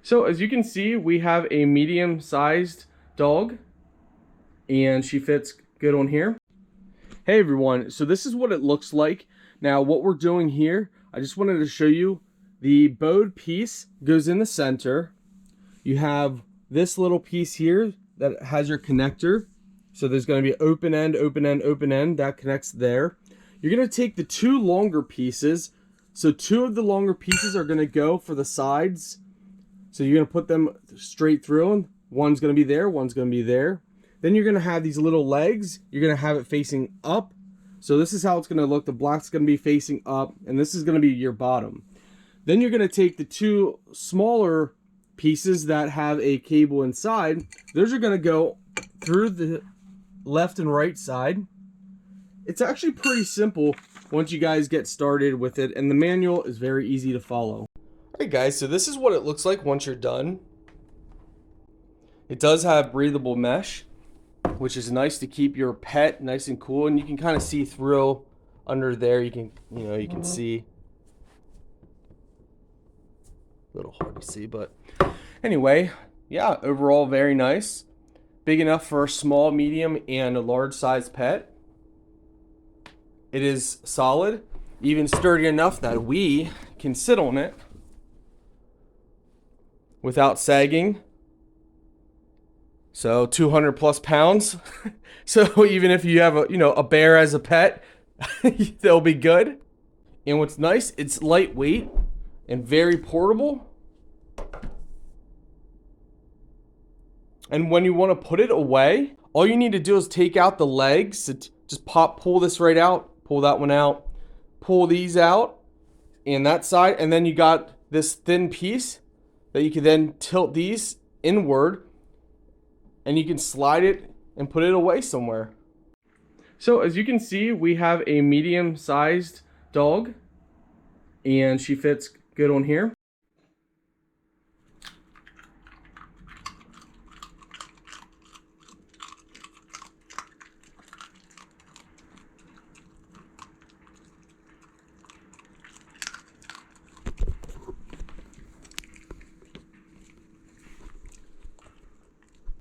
So as you can see, we have a medium-sized dog, and she fits good on here. Hey everyone, so this is what it looks like. Now what we're doing here, I just wanted to show you the bowed piece goes in the center. You have this little piece here that has your connector. So there's going to be open end, open end, open end that connects there. You're going to take the two longer pieces. So two of the longer pieces are going to go for the sides. So you're going to put them straight through. One's going to be there, one's going to be there. Then you're going to have these little legs. You're going to have it facing up. So this is how it's going to look. The black's going to be facing up, and this is going to be your bottom. Then you're going to take the two smaller pieces that have a cable inside. Those are going to go through the left and right side. It's actually pretty simple once you guys get started with it, and the manual is very easy to follow. Alright guys, so this is what it looks like once you're done. It does have breathable mesh, which is nice to keep your pet nice and cool, and you can kind of see through under there. You can see. A little hard to see, but anyway, yeah, overall very nice. Big enough for a small, medium, and a large size pet. It is solid, even sturdy enough that we can sit on it without sagging. So 200 plus pounds. So even if you have a bear as a pet, they'll be good. And what's nice, it's lightweight and very portable. And when you want to put it away, all you need to do is take out the legs. Just pull this right out, pull that one out, pull these out, and that side, and then you got this thin piece that you can then tilt these inward, and you can slide it and put it away somewhere. So as you can see, we have a medium-sized dog, and she fits good on here.